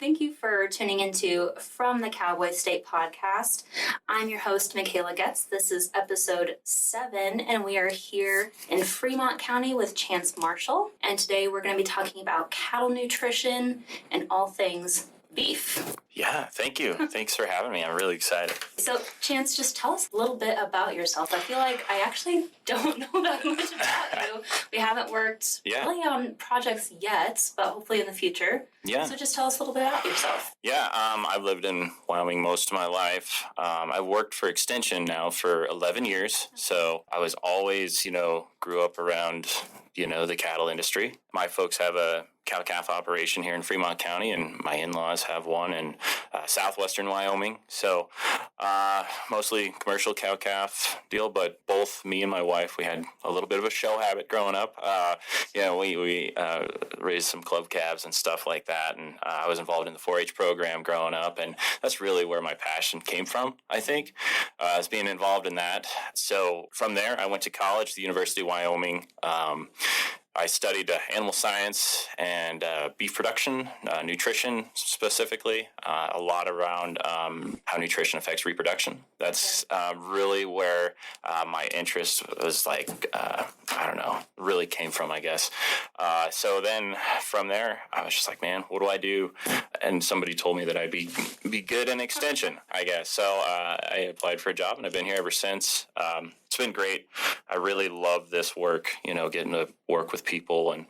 Thank you for tuning into From the Cowboy State podcast. I'm your host, Michaela Getz. This is episode 7, and we are here in Fremont County with Chance Marshall. And today we're going to be talking about cattle nutrition and all things beef. Yeah, thank you. Thanks for having me. I'm really excited. So, Chance, just tell us a little bit about yourself. I feel like I actually don't know that much about you. We haven't worked really on projects yet, but hopefully in the future. Yeah. So just tell us a little bit about yourself. Yeah, I've lived in Wyoming most of my life. I've worked for Extension now for 11 years. So I was always, grew up around, the cattle industry. My folks have a cow-calf operation here in Fremont County, and my in-laws have one in southwestern Wyoming. So mostly commercial cow-calf deal, but both me and my wife, we had a little bit of a show habit growing up. We raised some club calves and stuff like that, and I was involved in the 4-H program growing up, and that's really where my passion came from, I think, as being involved in that. So from there, I went to college, the University of Wyoming. I studied animal science and beef production, nutrition specifically, a lot around how nutrition affects reproduction. That's really where my interest was really came from, I guess. So then from there, I was just like, man, what do I do? And somebody told me that I'd be good in Extension, I guess. So I applied for a job, and I've been here ever since. It's been great. I really love this work, getting to work with people and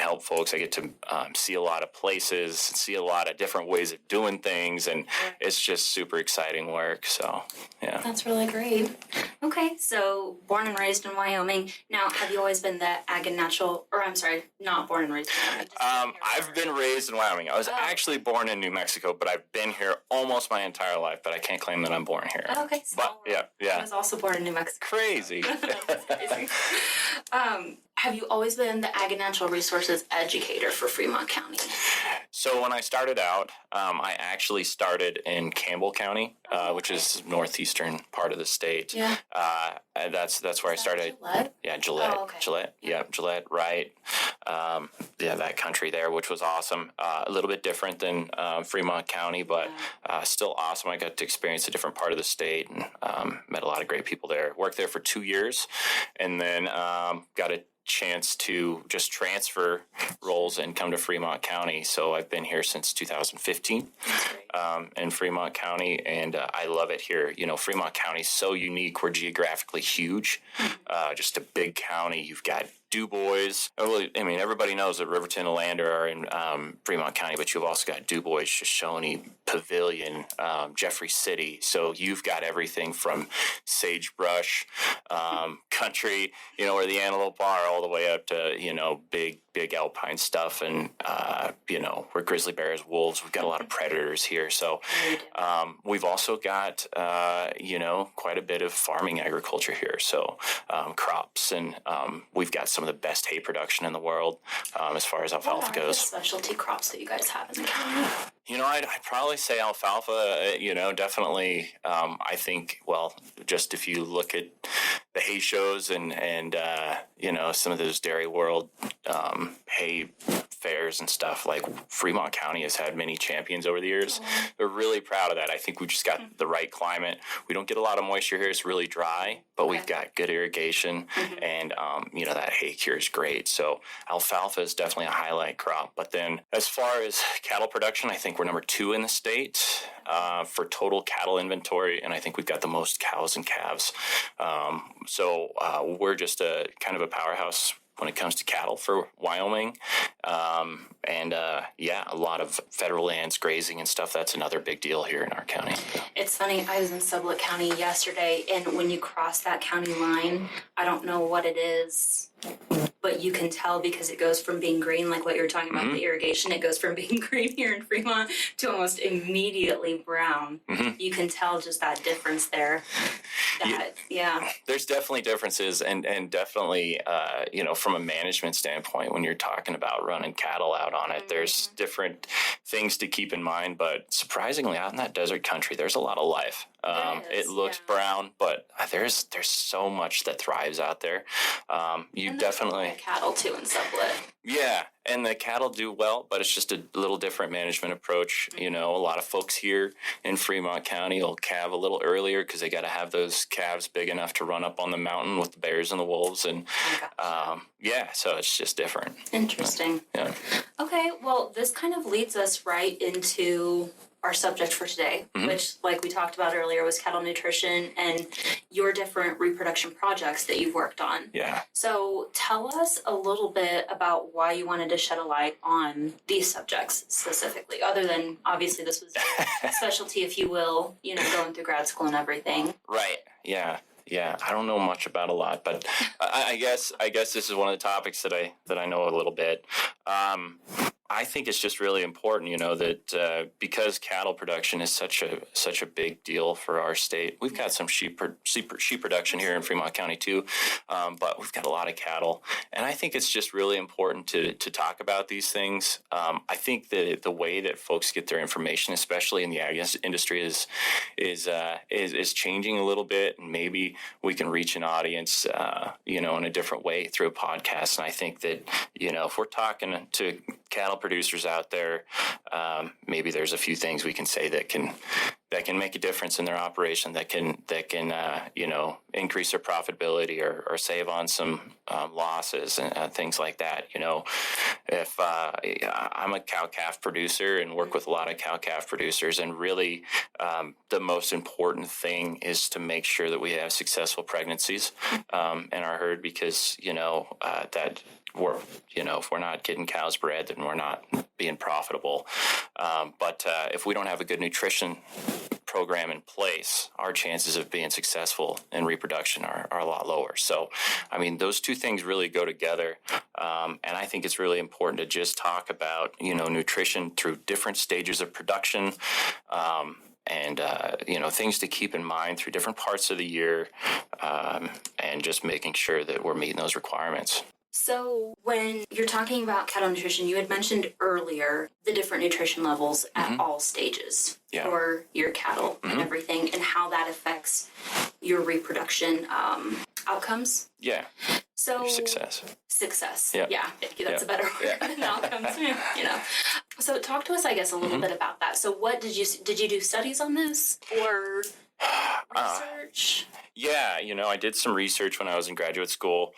help folks. I get to see a lot of places, see a lot of different ways of doing things, and it's just super exciting work. So, yeah. That's really great. Okay, so born and raised in Wyoming. Now, have you always been the ag and natural, not born and raised in Wyoming? I've been raised in Wyoming. I was actually born in New Mexico, but I've been here almost my entire life, but I can't claim that I'm born here. Oh, okay. But, yeah. I was also born in New Mexico. Crazy. That's crazy. Have you always been the ag and natural resources educator for Fremont County? So when I started out, I actually started in Campbell County, which is northeastern part of the state. Yeah. And that's where I started. Gillette? Yeah, Gillette. Oh, okay. Gillette. Yeah, Gillette. Right. That country there, which was awesome. A little bit different than Fremont County, but still awesome. I got to experience a different part of the state and met a lot of great people there. Worked there for 2 years, and then got a chance to just transfer roles and come to Fremont County. So I've been here since 2015 in Fremont County, and I love it here. Fremont County is so unique. We're geographically huge, just a big county. You've got DuBois. Everybody knows that Riverton and Lander are in Fremont County, but you've also got DuBois, Shoshone, Pavilion, Jeffrey City. So you've got everything from sagebrush, country, where the antelope are, all the way up to, big alpine stuff, and, where grizzly bears, wolves. We've got a lot of predators here. So we've also got, quite a bit of farming agriculture here. So crops, and we've got some of the best hay production in the world as far as alfalfa goes. What are the specialty crops that you guys have in the county? I'd probably say alfalfa, definitely. I think, just if you look at the hay shows and some of those Dairy World hay fairs and stuff, like Fremont County has had many champions over the years. They're really proud of that. I think we just got the right climate. We don't get a lot of moisture here. It's really dry, but we've got good irrigation, and, that hay cure is great. So alfalfa is definitely a highlight crop. But then as far as cattle production, I think we're number 2 in the state for total cattle inventory, and I think we've got the most cows and calves. So we're just a kind of a powerhouse when it comes to cattle for Wyoming. A lot of federal lands, grazing and stuff. That's another big deal here in our county. It's funny, I was in Sublette County yesterday, and when you cross that county line, I don't know what it is, but you can tell because it goes from being green, like what you were talking about, the irrigation, it goes from being green here in Fremont to almost immediately brown. You can tell just that difference there. There's definitely differences, and definitely, from a management standpoint, when you're talking about running cattle out on it, there's different things to keep in mind, but surprisingly, out in that desert country, there's a lot of life. It looks brown, but there's so much that thrives out there. You and definitely cattle too in Sublette. Yeah, and the cattle do well, but it's just a little different management approach. You know, a lot of folks here in Fremont County will calve a little earlier because they got to have those calves big enough to run up on the mountain with the bears and the wolves. And so it's just different. Interesting. Yeah. Okay, well, this kind of leads us right into our subject for today, which, like we talked about earlier, was cattle nutrition and your different reproduction projects that you've worked on. Yeah. So tell us a little bit about why you wanted to shed a light on these subjects specifically, other than obviously this was your specialty, if you will, you know, going through grad school and everything. Right. Yeah. Yeah, I don't know much about a lot, but I guess this is one of the topics that I know a little bit. I think it's just really important, you know, that because cattle production is such a big deal for our state. We've got some sheep production here in Fremont County too, but we've got a lot of cattle, and I think it's just really important to talk about these things. I think that the way that folks get their information, especially in the ag industry, is changing a little bit, and maybe we can reach an audience, you know, in a different way through a podcast. And I think that, you know, if we're talking to cattle producers out there, maybe there's a few things we can say that can make a difference in their operation, that can you know, increase their profitability or save on some losses and things like that. You know, if I'm a cow-calf producer and work with a lot of cow-calf producers, and really the most important thing is to make sure that we have successful pregnancies in our herd, because, you know, that if we're not getting cows bred, then we're not being profitable. But if we don't have a good nutrition program in place, our chances of being successful in reproduction are a lot lower. So, I mean, those two things really go together. And I think it's really important to just talk about, you know, nutrition through different stages of production. And, you know, things to keep in mind through different parts of the year, and just making sure that we're meeting those requirements. So when you're talking about cattle nutrition, you had mentioned earlier the different nutrition levels at all stages for your cattle and everything, and how that affects your reproduction outcomes. Yeah. So your success. Yeah, that's a better word than outcomes. You know. So talk to us, I guess, a little bit about that. So what did you do studies on this or research? Yeah, you know, I did some research when I was in graduate school,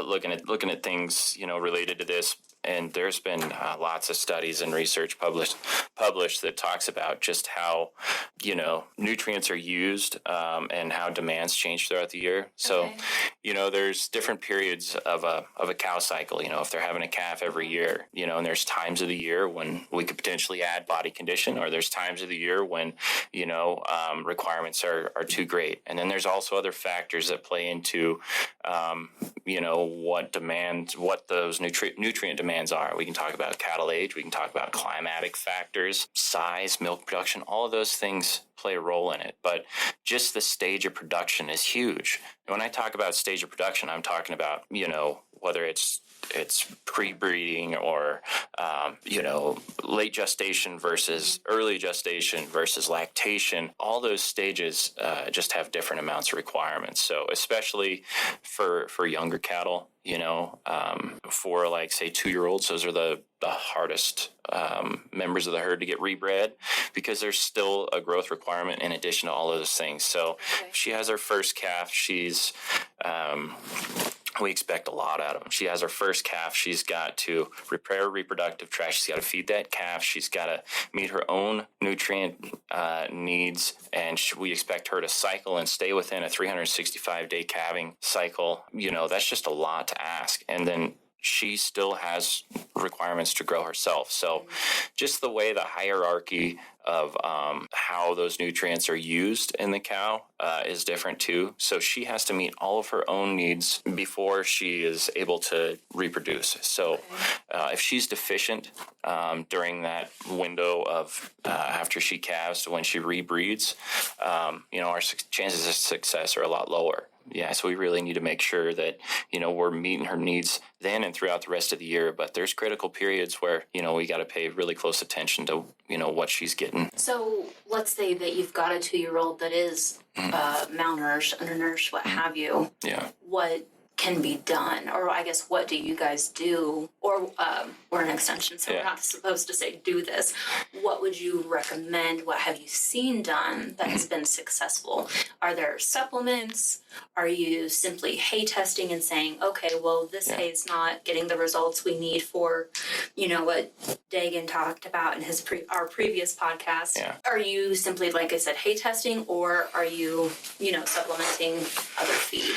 looking at things, you know, related to this. And there's been lots of studies and research published that talks about just how, you know, nutrients are used, and how demands change throughout the year. So, you know, there's different periods of a cow cycle. You know, if they're having a calf every year, you know, and there's times of the year when we could potentially add body condition, or there's times of the year when, you know, requirements are too great. And then there's also other factors that play into, you know, what those nutrient demands are. We can talk about cattle age, we can talk about climatic factors, size, milk production, all of those things play a role in it. But just the stage of production is huge. And when I talk about stage of production, I'm talking about, you know, whether it's pre-breeding or, you know, late gestation versus early gestation versus lactation. All those stages just have different amounts of requirements. So especially for younger cattle, you know, for like, say, 2-year-olds, those are the hardest members of the herd to get rebred, because there's still a growth requirement in addition to all of those things. So if she has her first calf, we expect a lot out of them. She has her first calf. She's got to repair her reproductive tract. She's got to feed that calf. She's got to meet her own nutrient needs. And we expect her to cycle and stay within a 365-day calving cycle. You know, that's just a lot to ask. And then she still has requirements to grow herself. So just the way the hierarchy of how those nutrients are used in the cow is different too. So she has to meet all of her own needs before she is able to reproduce. So if she's deficient during that window of after she calves to when she rebreeds, you know, our chances of success are a lot lower. Yeah, so we really need to make sure that, you know, we're meeting her needs then and throughout the rest of the year. But there's critical periods where, you know, we got to pay really close attention to, you know, what she's getting. So let's say that you've got a 2-year-old that is malnourished, undernourished, what have you. Yeah. What can be done, or I guess what do you guys do, or we're an extension, so we're not supposed to say do this. What would you recommend? What have you seen done that has been successful? Are there supplements? Are you simply hay testing and saying, okay, well, this hay is not getting the results we need for, what Dagan talked about in his our previous podcast? Yeah. Are you simply, like I said, hay testing, or are you, supplementing other feed?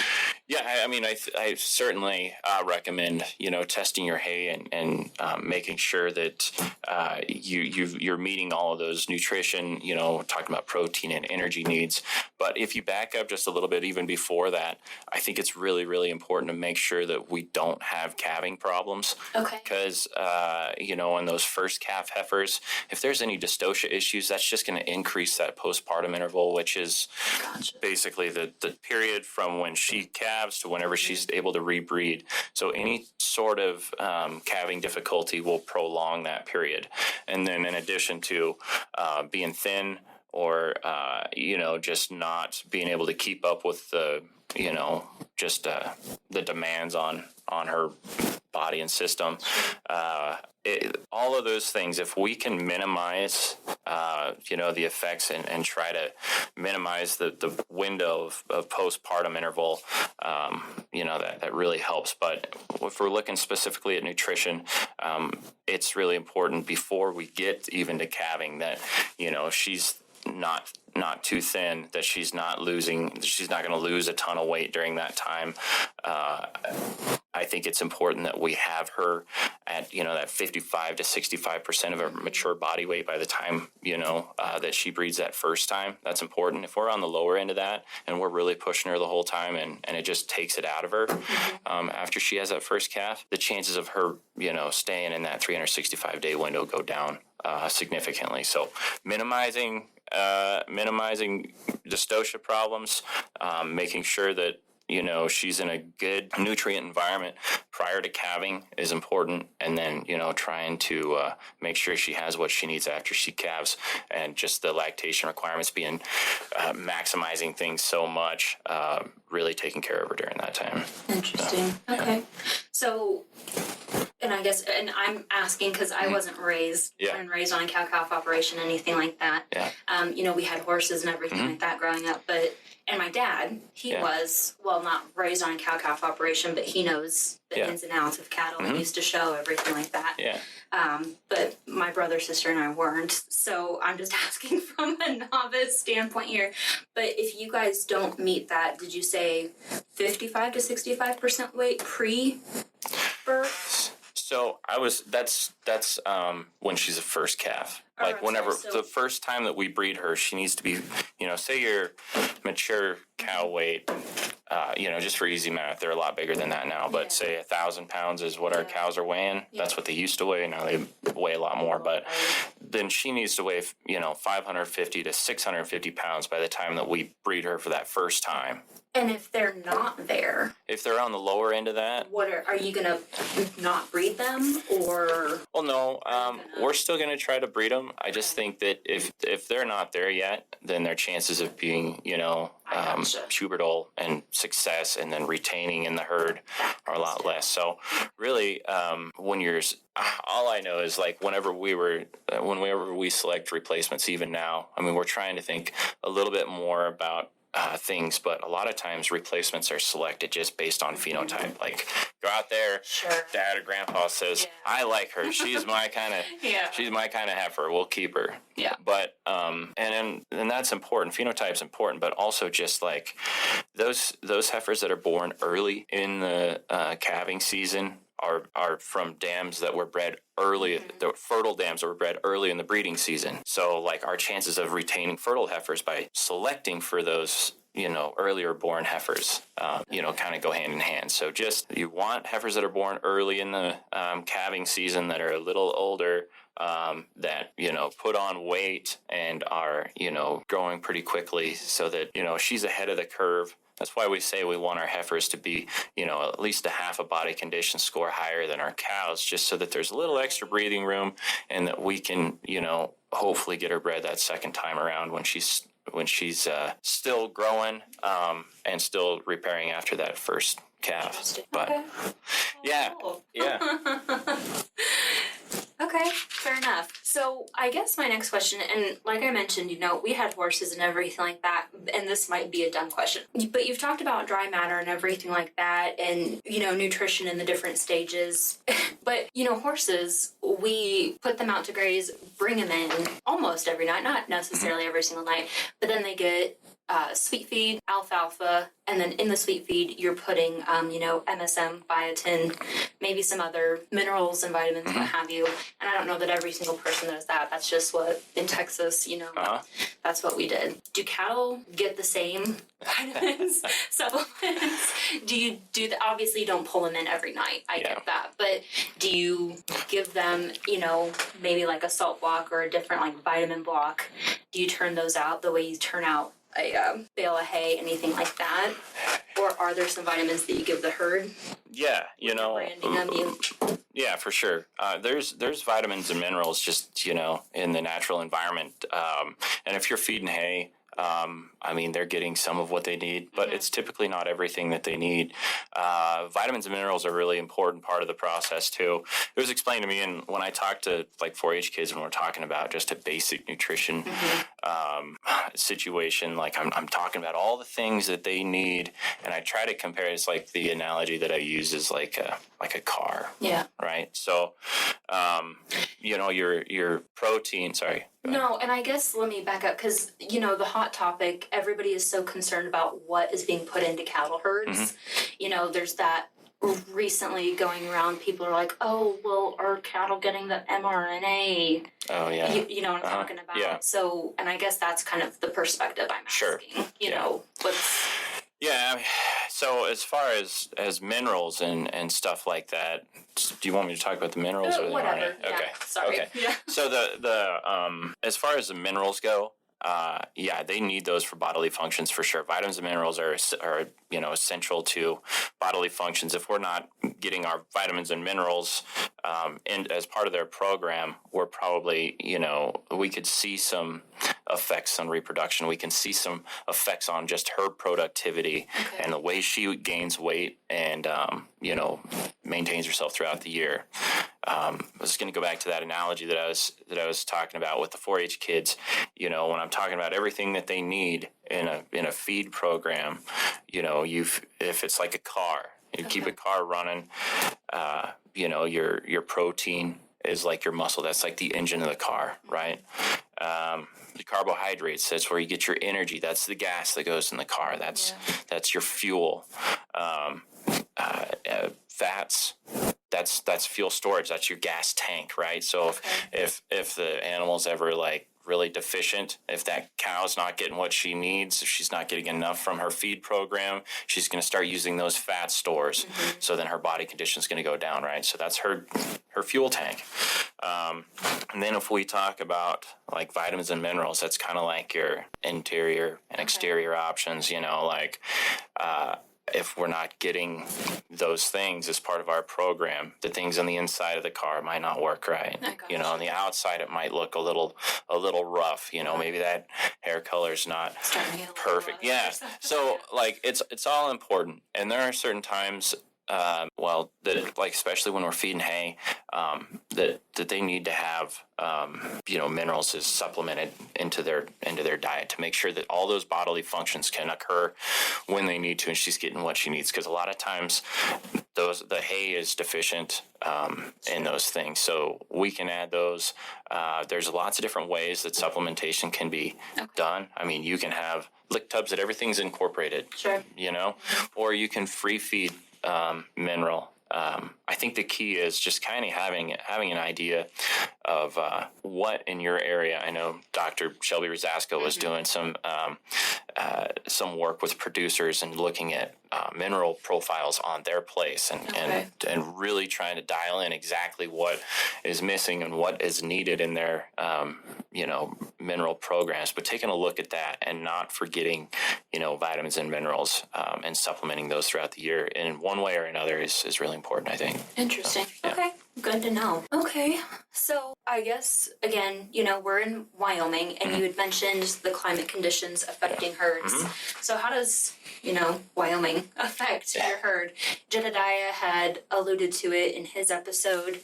Yeah, I mean, I certainly recommend, testing your hay and making sure that you're meeting all of those nutrition, talking about protein and energy needs. But if you back up just a little bit, even before that, I think it's really, really important to make sure that we don't have calving problems. Okay. Because, in those first calf heifers, if there's any dystocia issues, that's just going to increase that postpartum interval, which is basically the period from when she calves to whenever she's able to rebreed. So any sort of calving difficulty will prolong that period. And then in addition to being thin or, just not being able to keep up with the, the demands on her body and system, all of those things, if we can minimize, the effects and try to minimize the window of postpartum interval, that really helps. But if we're looking specifically at nutrition, it's really important before we get even to calving that, she's not too thin, that she's not going to lose a ton of weight during that time. I think it's important that we have her at, that 55 to 65% of her mature body weight by the time, that she breeds that first time. That's important. If we're on the lower end of that and we're really pushing her the whole time and it just takes it out of her after she has that first calf, the chances of her, staying in that 365-day window go down significantly. So minimizing dystocia problems, making sure that she's in a good nutrient environment prior to calving is important. And then, trying to make sure she has what she needs after she calves, and just the lactation requirements being maximizing things so much, really taking care of her during that time. Interesting. Okay. So, and I'm asking because I wasn't raised on a cow-calf operation, anything like that. Yeah. We had horses and everything like that growing up, and my dad, he was, not raised on a cow-calf operation, but he knows the ins and outs of cattle and used to show everything like that. Yeah. But my brother, sister, and I weren't. So I'm just asking from a novice standpoint here. But if you guys don't meet that, did you say 55 to 65% weight pre-birth? So that's when she's a first calf. Like the first time that we breed her, she needs to be, say your mature cow weight, just for easy math, they're a lot bigger than that now, but say 1,000 pounds is what our cows are weighing. Yeah. That's what they used to weigh. Now they weigh a lot more, but then she needs to weigh, 550 to 650 pounds by the time that we breed her for that first time. And if they're not there, if they're on the lower end of that, what are you gonna not breed them, or? Well, no, we're still gonna try to breed them. I just think that if they're not there yet, then their chances of being, pubertal and success and then retaining in the herd are a lot less. So really, when you're, all I know is like whenever we select replacements, even now, I mean, we're trying to think a little bit more about things, but a lot of times replacements are selected just based on phenotype. Like, go out there, dad or grandpa says, I like her. She's my kind of, she's my kind of heifer. We'll keep her. Yeah. But, and that's important. Phenotype's important, but also just like those heifers that are born early in the calving season are from dams that were bred early, the fertile dams that were bred early in the breeding season. So like our chances of retaining fertile heifers by selecting for those, earlier born heifers, kind of go hand in hand. So just, you want heifers that are born early in the calving season that are a little older, that, put on weight and are, growing pretty quickly so that, she's ahead of the curve. That's why we say we want our heifers to be, at least a half a body condition score higher than our cows, just so that there's a little extra breathing room and that we can, hopefully get her bred that second time around when she's still growing and still repairing after that first calf. Interesting. But Okay. yeah, Cool. yeah. Okay, fair enough. So I guess my next question, and like I mentioned, we had horses and everything like that, and this might be a dumb question, but you've talked about dry matter and everything like that, and, nutrition in the different stages. But, horses, we put them out to graze, bring them in almost every night, not necessarily every single night, but then they get sweet feed, alfalfa, and then in the sweet feed, you're putting, MSM, biotin, maybe some other minerals and vitamins, what have you. And I don't know that every single person does that. That's just what, in Texas, that's what we did. Do cattle get the same vitamins, supplements? Do you do that? Obviously, you don't pull them in every night. I get that. But do you give them, maybe like a salt block or a different like vitamin block? Do you turn those out the way you turn out a bale of hay, anything like that? Or are there some vitamins that you give the herd? Yeah, Branding them, yeah, for sure. There's vitamins and minerals just, in the natural environment. And if you're feeding hay, they're getting some of what they need, but it's typically not everything that they need. Vitamins and minerals are a really important part of the process too. It was explained to me, and when I talk to like 4-H kids, when we're talking about just a basic nutrition situation, like I'm talking about all the things that they need, and I try to compare. It's like the analogy that I use is like a car. Yeah. Right. So, your protein. Sorry. No, and I guess let me back up because, the hot topic, everybody is so concerned about what is being put into cattle herds. There's that recently going around, people are like, oh, well, are cattle getting the mRNA? Oh, yeah. You know what I'm talking about? Yeah. So, and I guess that's kind of the perspective I'm asking. What's... Yeah, so as far as minerals and stuff like that, do you want me to talk about the minerals or the whatever. mRNA? Yeah. Okay. Sorry. Okay. Yeah. So the as far as the minerals go, they need those for bodily functions for sure. Vitamins and minerals are essential to bodily functions. If we're not getting our vitamins and minerals as part of their program, we're probably, we could see some effects on reproduction. We can see some effects on just her productivity and the way she gains weight and, maintains herself throughout the year. I was going to go back to that analogy that I was talking about with the 4-H kids. When I'm talking about everything that they need in a feed program, if it's like a car, you keep a car running. Your protein is like your muscle. That's like the engine of the car, right? The carbohydrates, that's where you get your energy. That's the gas that goes in the car. That's your fuel. Fats, that's fuel storage. That's your gas tank, right? So if the animal's ever like really deficient, if that cow's not getting what she needs, if she's not getting enough from her feed program, she's going to start using those fat stores. So then her body condition is going to go down, right? So that's her fuel tank. And then if we talk about like vitamins and minerals, that's kind of like your interior and exterior options, if we're not getting those things as part of our program, the things on the inside of the car might not work right. On the outside it might look a little rough. Maybe that hair color is not perfect. Yeah. So like it's all important, and there are certain times. That like especially when we're feeding hay, that they need to have minerals is supplemented into their diet to make sure that all those bodily functions can occur when they need to, and she's getting what she needs. Because a lot of times, the hay is deficient in those things, so we can add those. There's lots of different ways that supplementation can be done. You can have lick tubs that everything's incorporated. Sure. Or you can free feed mineral. I think the key is just kind of having an idea of what in your area. I know Dr. Shelby Rosasco was doing some work with producers and looking at mineral profiles on their place and really trying to dial in exactly what is missing and what is needed in their mineral programs, but taking a look at that and not forgetting vitamins and minerals and supplementing those throughout the year in one way or another is really important, I think. Interesting. Yeah. Okay. Good to know. Okay. So I guess, again, we're in Wyoming and you had mentioned the climate conditions affecting herds. So how does, Wyoming affect your herd? Jedediah had alluded to it in his episode.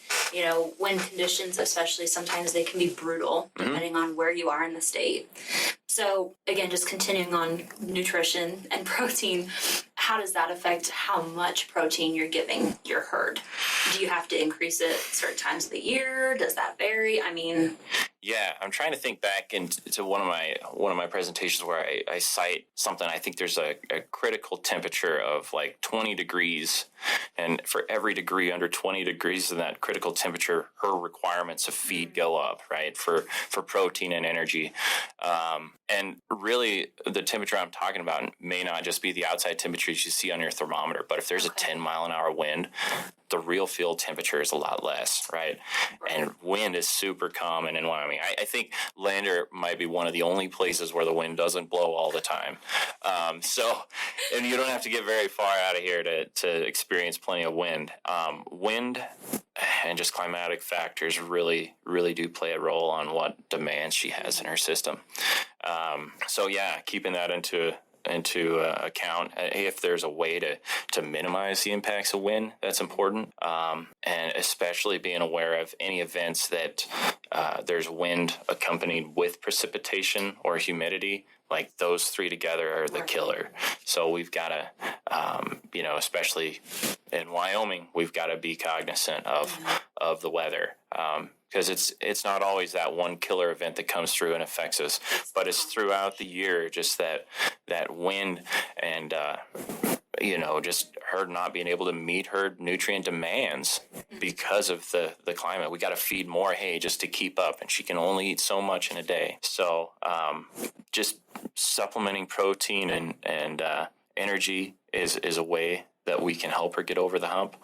Wind conditions, especially, sometimes they can be brutal depending on where you are in the state. So again, just continuing on nutrition and protein, how does that affect how much protein you're giving your herd? Do you have to increase it certain times of the year? Does that vary? Yeah, I'm trying to think back into one of my presentations where I cite something. I think there's a critical temperature of like 20 degrees, and for every degree under 20 degrees in that critical temperature, her requirements of feed go up, right, for protein and energy. And really, the temperature I'm talking about may not just be the outside temperatures you see on your thermometer, but if there's a 10-mile-an-hour wind, the real field temperature is a lot less, right? And wind is super common in Wyoming. I think Lander might be one of the only places where the wind doesn't blow all the time. And you don't have to get very far out of here to experience plenty of wind. Wind and just climatic factors really, really do play a role on what demands she has in her system. Keeping that into account, if there's a way to minimize the impacts of wind, that's important, and especially being aware of any events that there's wind accompanied with precipitation or humidity. Like those three together are the killer. So we've got to, especially in Wyoming, we've got to be cognizant of the weather. Because it's not always that one killer event that comes through and affects us, but it's throughout the year, just that wind and just her not being able to meet her nutrient demands because of the climate. We got to feed more hay just to keep up, and she can only eat so much in a day. So just supplementing protein and energy is a way that we can help her get over the hump.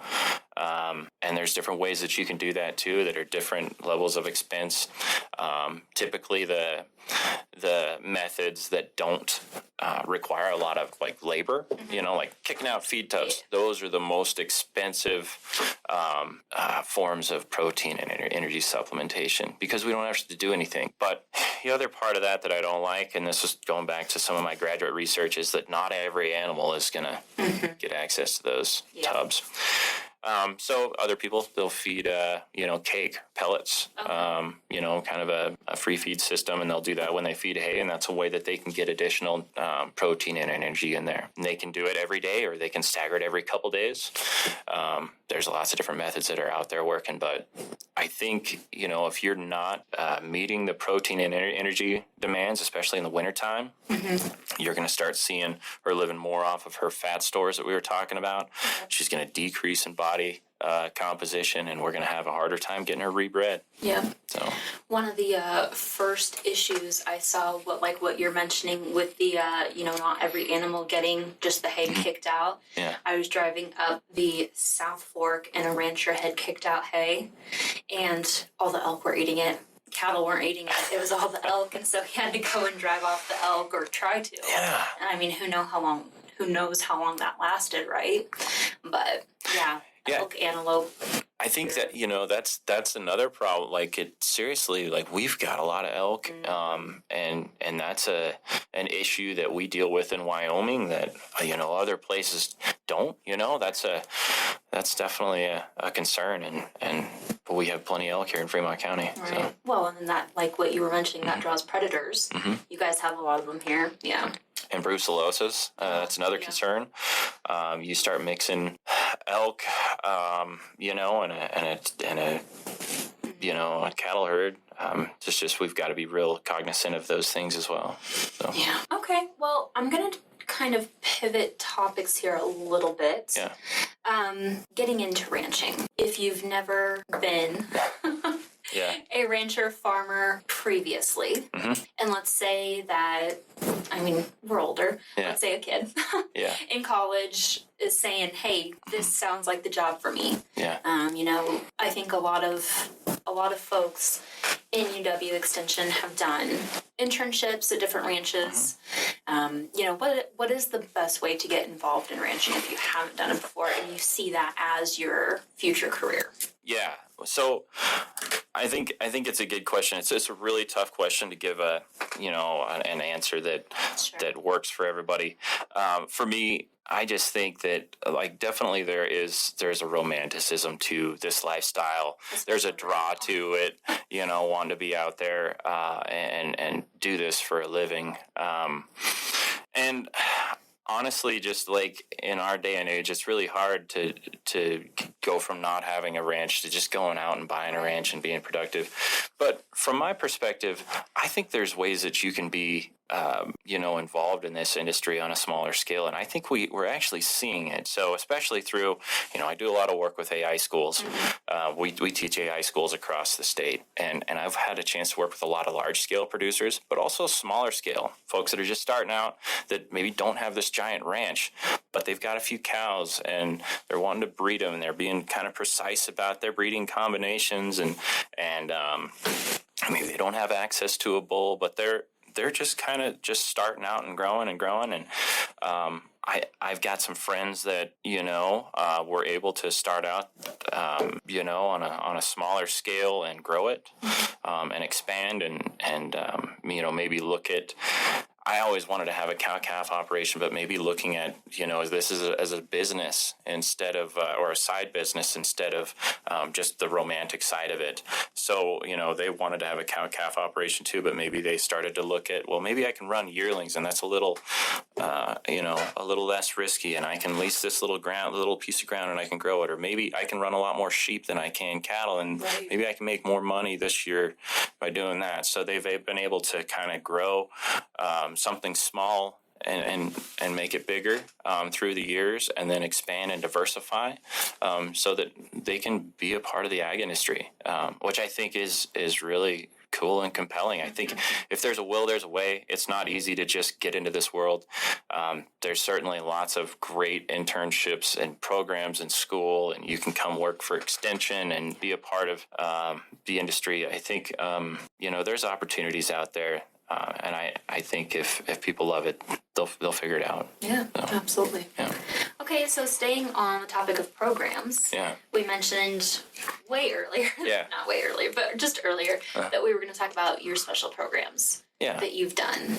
And there's different ways that you can do that too, that are different levels of expense. Typically the methods that don't require a lot of like labor, like kicking out feed tubs, those are the most expensive forms of protein and energy supplementation, because we don't have to do anything. But the other part of that I don't like, and this is going back to some of my graduate research, is that not every animal is going to get access to those tubs. So other people, they'll feed, cake, pellets, kind of a free feed system, and they'll do that when they feed hay, and that's a way that they can get additional protein and energy in there. And they can do it every day, or they can stagger it every couple days. There's lots of different methods that are out there working, but I think, if you're not meeting the protein and energy demands, especially in the wintertime, you're going to start seeing her living more off of her fat stores that we were talking about. She's going to decrease in body composition, and we're going to have a harder time getting her rebred. Yeah. So one of the first issues I saw, what you're mentioning with the, not every animal getting just the hay kicked out. Yeah. I was driving up the South Fork, and a rancher had kicked out hay, and all the elk were eating it. Cattle weren't eating it. It was all the elk, and so he had to go and drive off the elk, or try to. Yeah. And who knows how long that lasted, right? But yeah. Elk, antelope. I think that that's another problem. Seriously, we've got a lot of elk, and that's an issue that we deal with in Wyoming that other places don't. That's definitely a concern, but we have plenty of elk here in Fremont County. Right. So. Well, and then that, what you were mentioning, that draws predators. You guys have a lot of them here. Yeah. And brucellosis, that's another concern. You start mixing elk, and a cattle herd. Just we've got to be real cognizant of those things as well. So. Yeah. Okay. Well, I'm gonna kind of pivot topics here a little bit. Yeah. Getting into ranching. If you've never been. Yeah. A rancher farmer previously, and let's say that, we're older, let's say a kid in college is saying, hey, this sounds like the job for me. Yeah. I think a lot of folks in UW Extension have done internships at different ranches. What is the best way to get involved in ranching if you haven't done it before and you see that as your future career? Yeah. So I think it's a good question. It's a really tough question to give an answer that Sure. that works for everybody. For me, I just think that like definitely there's a romanticism to this lifestyle. There's a draw to it, wanting to be out there and do this for a living. And honestly, just like in our day and age, it's really hard to go from not having a ranch to just going out and buying a ranch and being productive. But from my perspective, I think there's ways that you can be involved in this industry on a smaller scale. And I think we're actually seeing it. So especially through, I do a lot of work with AI schools. We teach AI schools across the state. And I've had a chance to work with a lot of large scale producers, but also smaller scale folks that are just starting out that maybe don't have this giant ranch, but they've got a few cows and they're wanting to breed them and they're being kind of precise about their breeding combinations and maybe they don't have access to a bull, but they're just kind of just starting out and growing. And I've got some friends that were able to start out on a smaller scale and grow it and expand and maybe look at. I always wanted to have a cow-calf operation, but maybe looking at, this as a business instead of, or a side business instead of just the romantic side of it. So, they wanted to have a cow-calf operation too, but maybe they started to look at, well, maybe I can run yearlings and that's a little less risky and I can lease this little piece of ground and I can grow it. Or maybe I can run a lot more sheep than I can cattle and maybe I can make more money this year by doing that. So they've been able to kind of grow something small and make it bigger through the years and then expand and diversify so that they can be a part of the ag industry, which I think is really cool and compelling. I think if there's a will, there's a way. It's not easy to just get into this world. There's certainly lots of great internships and programs in school, and you can come work for Extension and be a part of the industry. I think, there's opportunities out there. And I think if people love it, they'll figure it out. Yeah, so, absolutely. Yeah. Okay, so staying on the topic of programs, we mentioned way earlier, not way earlier, but just earlier, that we were going to talk about your special programs that you've done.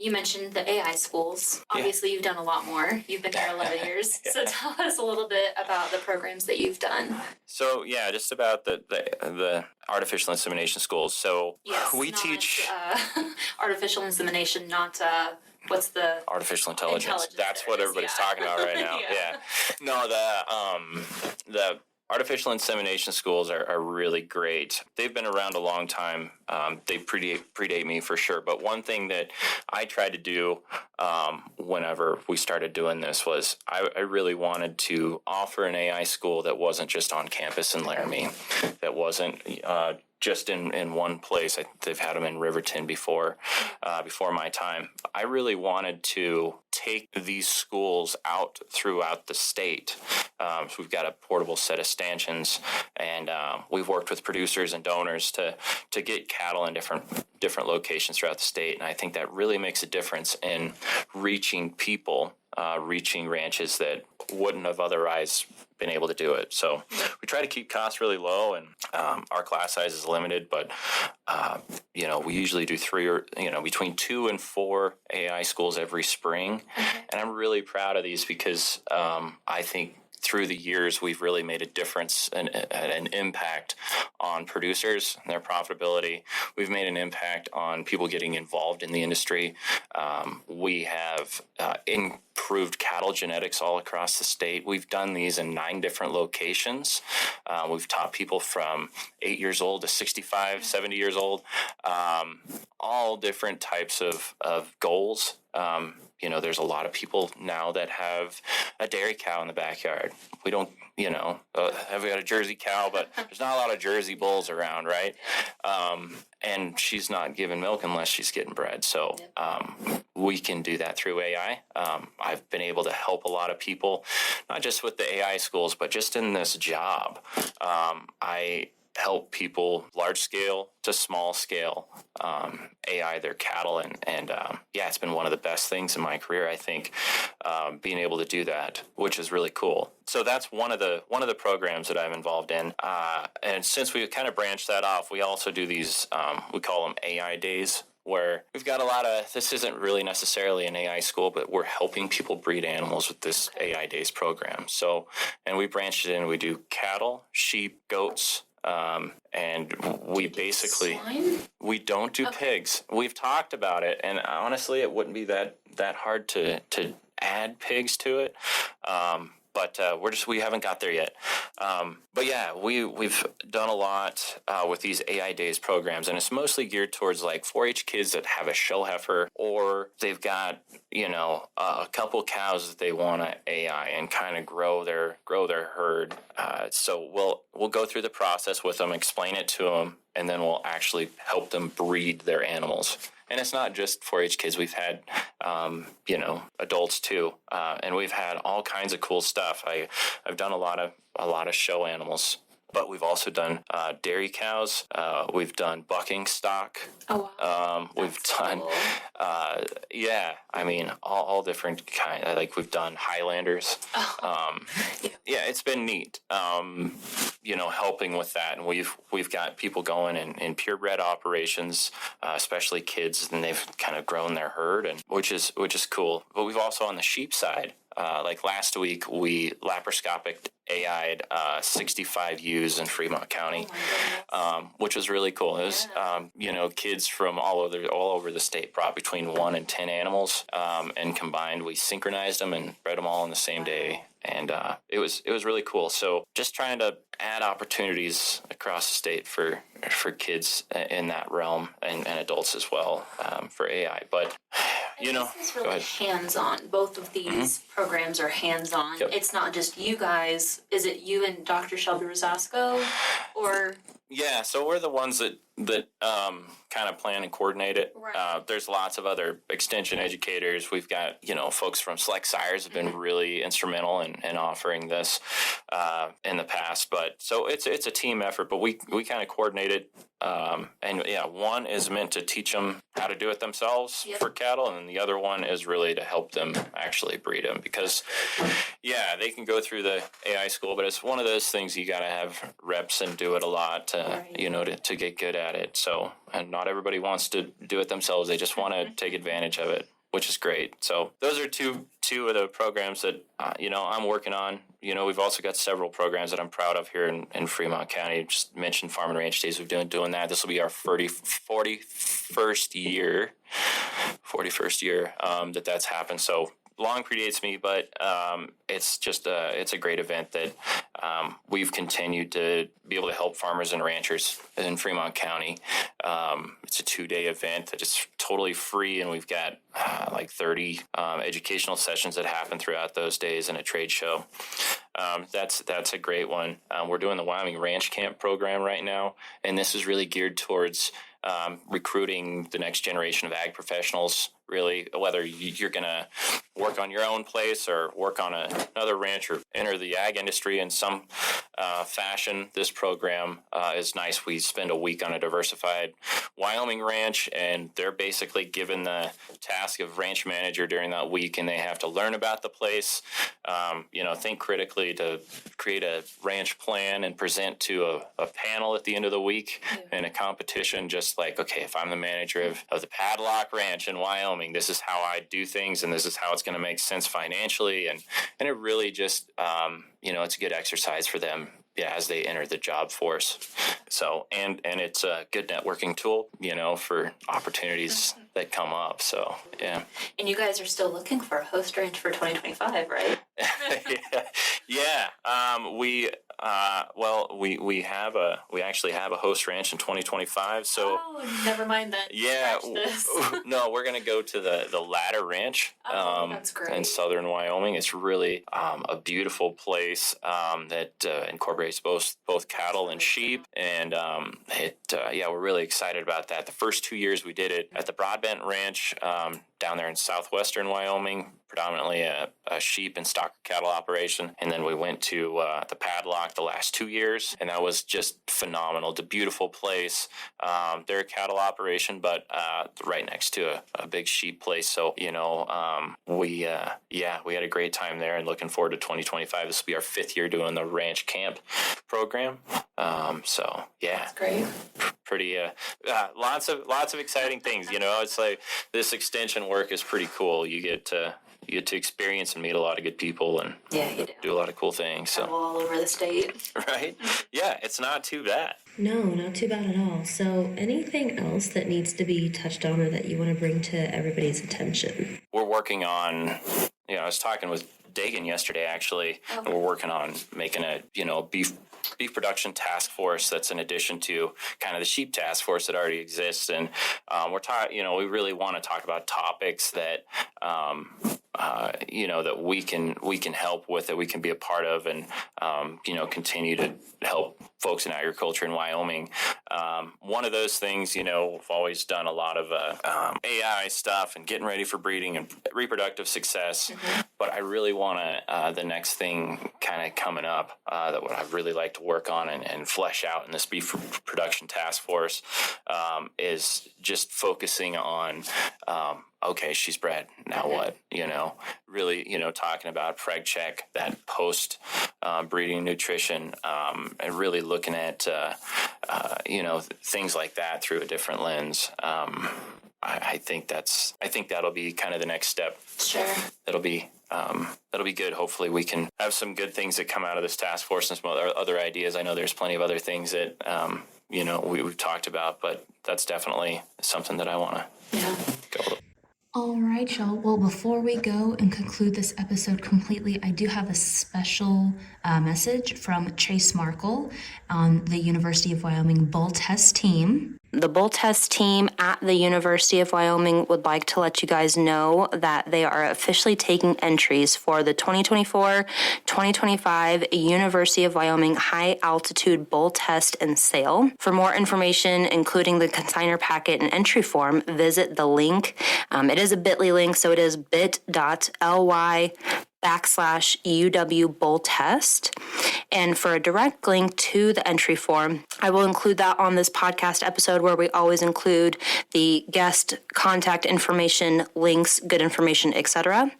You mentioned the AI schools. Obviously, you've done a lot more. You've been there 11 years. So tell us a little bit about the programs that you've done. So, just about the artificial insemination schools. So we teach... artificial insemination, not... what's the... Artificial intelligence. That's what everybody's talking about right now. No, the artificial insemination schools are really great. They've been around a long time. They predate me for sure. But one thing that I tried to do whenever we started doing this was I really wanted to offer an AI school that wasn't just on campus in Laramie, that wasn't just in one place. They've had them in Riverton before my time. I really wanted to take these schools out throughout the state. So we've got a portable set of stanchions, and we've worked with producers and donors to get cattle in different locations throughout the state. And I think that really makes a difference in reaching people, reaching ranches that wouldn't have otherwise been able to do it. So we try to keep costs really low, and our class size is limited, but we usually do between 2 and 4 AI schools every spring. And I'm really proud of these because I think through the years, we've really made a difference and an impact on producers and their profitability. We've made an impact on people getting involved in the industry. We have improved cattle genetics all across the state. We've done these in 9 different locations. We've taught people from 8 years old to 65, 70 years old, all different types of goals. There's a lot of people now that have a dairy cow in the backyard. We don't, have got a Jersey cow, but there's not a lot of Jersey bulls around, right? And she's not giving milk unless she's getting bred. So we can do that through AI. I've been able to help a lot of people, not just with the AI schools, but just in this job. I help people large scale to small scale AI their cattle, and yeah, it's been one of the best things in my career, I think, being able to do that, which is really cool. So that's one of the programs that I'm involved in, and since we kind of branched that off, we also do these we call them AI days, where we've got a lot of, this isn't really necessarily an AI school, but we're helping people breed animals with this AI Days program. So, and we branched it in, we do cattle, sheep, goats, and we basically, Swine? we don't do pigs. We've talked about it, and honestly, it wouldn't be that hard to add pigs to it. But we haven't got there yet. But yeah, we've done a lot with these AI Days programs, and it's mostly geared towards like 4-H kids that have a show heifer, or they've got a couple cows that they want to AI and kind of grow their herd. So we'll go through the process with them, explain it to them, and then we'll actually help them breed their animals. And it's not just 4-H kids. We've had, adults too, and we've had all kinds of cool stuff. I've done a lot of show animals, but we've also done dairy cows. We've done bucking stock. Oh wow! We've done, cool. I mean, all different kind. Like we've done Highlanders. Yeah, it's been neat. Helping with that, and we've got people going in purebred operations, especially kids, and they've kind of grown their herd, and which is cool. But we've also on the sheep side. Like last week, we laparoscopic AI'd 65 ewes in Fremont County, which was really cool. It was, kids from all over the state brought between 1 and 10 animals, and combined, we synchronized them and bred them all on the same day. And it was really cool. So just trying to add opportunities across the state for kids in that realm, and adults as well, for AI. But this is really hands-on. Both of these programs are hands-on. Yep. It's not just you guys. Is it you and Dr. Shelby Rosasco, or? Yeah, so we're the ones that kind of plan and coordinate it. Right. There's lots of other extension educators. We've got, folks from Select Sires have been really instrumental in offering this in the past. But so it's a team effort, but we kind of coordinate it. And yeah, one is meant to teach them how to do it themselves for cattle, and then the other one is really to help them actually breed them, because yeah, they can go through the AI school, but it's one of those things you got to have reps and do it a lot to get good at it. So, and not everybody wants to do it themselves. They just want to take advantage of it, which is great. So those are two of the programs that, I'm working on. We've also got several programs that I'm proud of here in Fremont County. Just mentioned Farm and Ranch Days. We've been doing that. This will be our 41st year that's happened. So long predates me, but it's just it's a great event that we've continued to be able to help farmers and ranchers in Fremont County. It's a 2-day event that is totally free, and we've got like 30 educational sessions that happen throughout those days, and a trade show. That's a great one. We're doing the Wyoming Ranch Camp program right now, and this is really geared towards recruiting the next generation of ag professionals, really, whether you're going to work on your own place or work on another ranch or enter the ag industry in some fashion. This program is nice. We spend a week on a diversified Wyoming ranch, and they're basically given the task of ranch manager during that week, and they have to learn about the place, think critically to create a ranch plan and present to a panel at the end of the week in a competition, just like, okay, if I'm the manager of the Padlock Ranch in Wyoming, this is how I do things, and this is how it's going to make sense financially, and it really just it's a good exercise for them as they enter the job force. So and it's a good networking tool, for opportunities that come up. So yeah. And you guys are still looking for a host ranch for 2025, right? We actually have a host ranch in 2025. So never mind that. Yeah, no, we're gonna go to the Ladder Ranch. That's great. In southern Wyoming. It's really a beautiful place that incorporates both cattle and sheep, and we're really excited about that. The first 2 years we did it at the Broadbent Ranch, down there in southwestern Wyoming, predominantly a sheep and stock cattle operation. And then we went to the Padlock the last 2 years, and that was just phenomenal. It's a beautiful place. They're a cattle operation, but right next to a big sheep place. So, we had a great time there, and looking forward to 2025. This will be our 5th year doing the ranch camp program. So yeah, That's great. Pretty lots of exciting things. It's like this extension work is pretty cool. You get to experience and meet a lot of good people, and Yeah, you do a lot of cool things. So all over the state. right, yeah, it's not too bad. No, not too bad at all. So, anything else that needs to be touched on or that you want to bring to everybody's attention? We're working on. I was talking with Dagan yesterday, actually, and we're working on making a beef production task force that's in addition to kind of the sheep task force that already exists. And we really want to talk about topics that that we can help with, that we can be a part of, and continue to help folks in agriculture in Wyoming. One of those things, we've always done a lot of AI stuff and getting ready for breeding and reproductive success. Mm-hmm. But I really want to, the next thing kind of coming up that what I'd really like to work on and flesh out in this beef production task force is just focusing on, okay, she's bred, now what? Really, talking about preg check, that post breeding nutrition, and really looking at, things like that through a different lens. I think that'll be kind of the next step. Sure. That'll be good. Hopefully we can have some good things that come out of this task force and some other ideas. I know there's plenty of other things that, we've talked about, but that's definitely something that I want to go with. All right, y'all. Well, before we go and conclude this episode completely, I do have a special message from Chase Markle on the University of Wyoming Bull Test team. The Bull Test team at the University of Wyoming would like to let you guys know that they are officially taking entries for the 2024-2025 University of Wyoming High Altitude Bull Test and Sale. For more information, including the consignor packet and entry form, visit the link. It is a bit.ly link, so it is bit.ly/UW Bull Test. And for a direct link to the entry form, I will include that on this podcast episode, where we always include the guest contact information, links, good information, etc.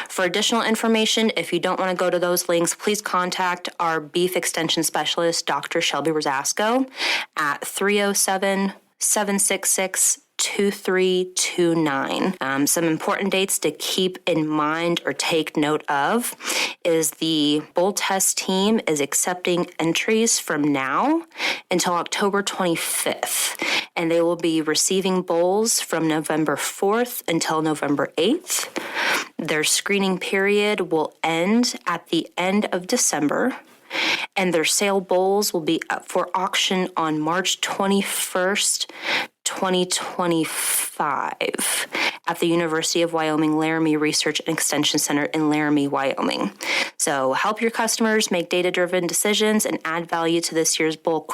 For additional information, if you don't want to go to those links, please contact our beef extension specialist, Dr. Shelby Rosasco, at 307-766-2329. Some important dates to keep in mind or take note of is the bull test team is accepting entries from now until October 25th, and they will be receiving bulls from November 4th until November 8th. Their screening period will end at the end of December, and their sale bulls will be up for auction on March 21st, 2025 at the University of Wyoming Laramie Research and Extension Center in Laramie, Wyoming. So help your customers make data-driven decisions and add value to this year's bull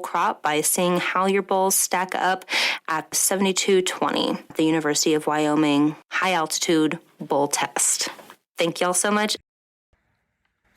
crop by seeing how your bulls stack up at 7220, the University of Wyoming High Altitude Bull Test. Thank y'all so much.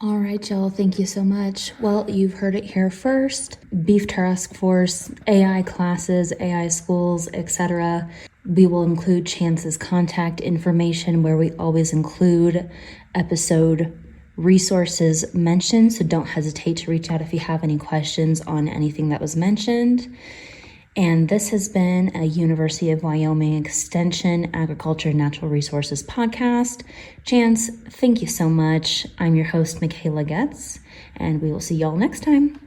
All right, y'all. Thank you so much. Well, you've heard it here first. Beef Task Force, AI classes, AI schools, etc. We will include Chance's contact information, where we always include episode resources mentioned. So don't hesitate to reach out if you have any questions on anything that was mentioned. And this has been a University of Wyoming Extension Agriculture and Natural Resources podcast. Chance, thank you so much. I'm your host, Michaela Getz, and we will see y'all next time.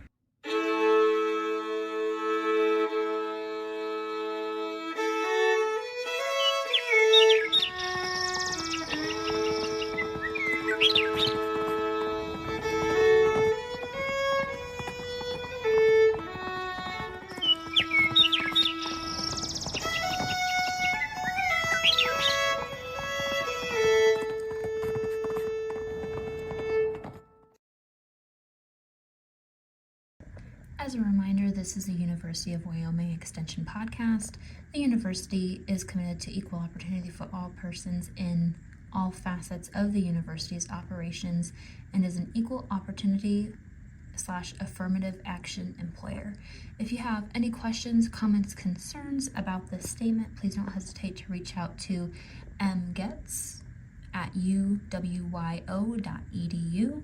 As a reminder, this is the University of Wyoming Extension podcast. The university is committed to equal opportunity for all persons in all facets of the university's operations and is an equal opportunity / affirmative action employer. If you have any questions, comments, concerns about this statement, please don't hesitate to reach out to mgetz@uwyo.edu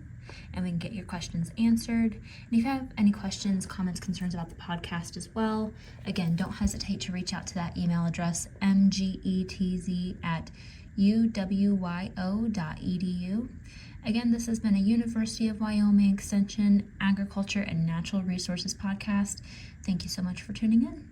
and we can get your questions answered. And if you have any questions, comments, concerns about the podcast as well, again, don't hesitate to reach out to that email address, mgetz@uwyo.edu. Again, this has been a University of Wyoming Extension Agriculture and Natural Resources podcast. Thank you so much for tuning in.